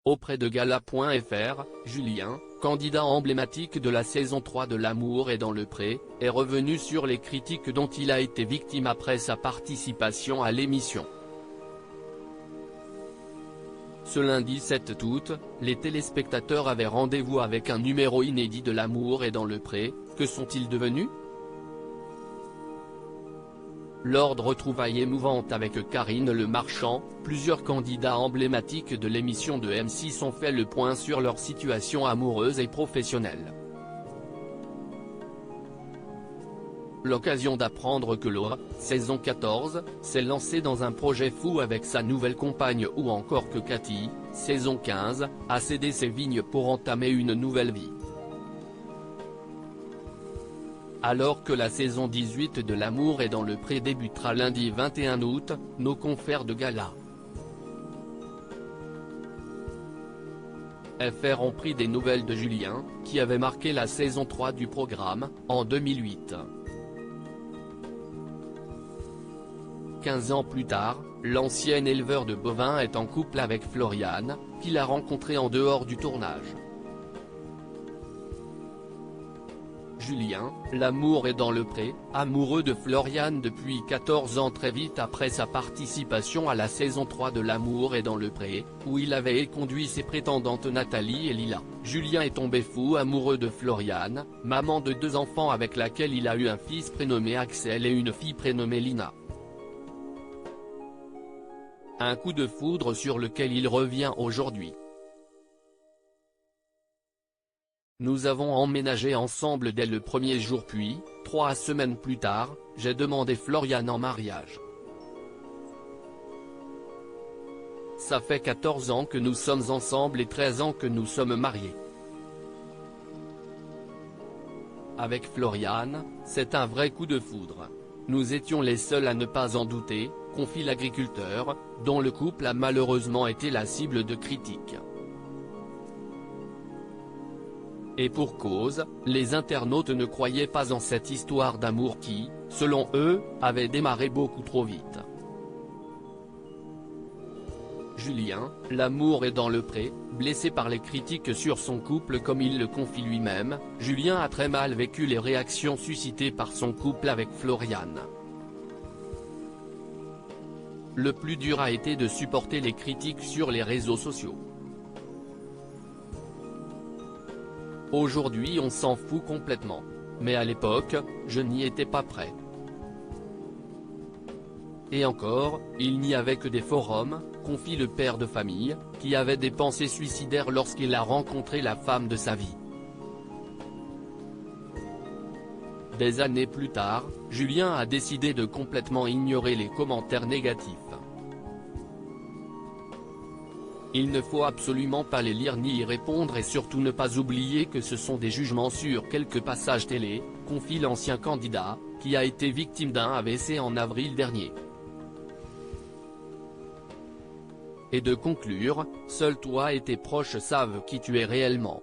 Auprès de Gala.fr, Julien, candidat emblématique de la saison 3 de L'amour est dans le pré, est revenu sur les critiques dont il a été victime après sa participation à l'émission. Ce lundi 7 août, les téléspectateurs avaient rendez-vous avec un numéro inédit de L'amour est dans le pré. Que sont-ils devenus? Lors de retrouvailles émouvantes avec Karine Le Marchand, plusieurs candidats emblématiques de l'émission de M6 ont fait le point sur leur situation amoureuse et professionnelle. L'occasion d'apprendre que Laura, saison 14, s'est lancée dans un projet fou avec sa nouvelle compagne, ou encore que Cathy, saison 15, a cédé ses vignes pour entamer une nouvelle vie. Alors que la saison 18 de L'amour est dans le pré débutera lundi 21 août, nos confrères de Gala. FR ont pris des nouvelles de Julien, qui avait marqué la saison 3 du programme, en 2008. 15 ans plus tard, l'ancien éleveur de bovins est en couple avec Floriane, qu'il a rencontrée en dehors du tournage. Julien, L'amour est dans le pré, amoureux de Floriane depuis 14 ans. Très vite après sa participation à la saison 3 de L'amour est dans le pré, où il avait éconduit ses prétendantes Nathalie et Lila, Julien est tombé fou amoureux de Floriane, maman de 2 enfants avec laquelle il a eu un fils prénommé Axel et une fille prénommée Lina. Un coup de foudre sur lequel il revient aujourd'hui. Nous avons emménagé ensemble dès le premier jour, puis, 3 semaines plus tard, j'ai demandé Floriane en mariage. Ça fait 14 ans que nous sommes ensemble et 13 ans que nous sommes mariés. Avec Floriane, c'est un vrai coup de foudre. Nous étions les seuls à ne pas en douter, confie l'agriculteur, dont le couple a malheureusement été la cible de critiques. Et pour cause, les internautes ne croyaient pas en cette histoire d'amour qui, selon eux, avait démarré beaucoup trop vite. Julien, L'amour est dans le pré, blessé par les critiques sur son couple comme il le confie lui-même, Julien a très mal vécu les réactions suscitées par son couple avec Floriane. Le plus dur a été de supporter les critiques sur les réseaux sociaux. Aujourd'hui on s'en fout complètement. Mais à l'époque, je n'y étais pas prêt. Et encore, il n'y avait que des forums, confie le père de famille, qui avait des pensées suicidaires lorsqu'il a rencontré la femme de sa vie. Des années plus tard, Julien a décidé de complètement ignorer les commentaires négatifs. Il ne faut absolument pas les lire ni y répondre et surtout ne pas oublier que ce sont des jugements sur quelques passages télé, confie l'ancien candidat, qui a été victime d'un AVC en avril dernier. Et de conclure, seul toi et tes proches savent qui tu es réellement.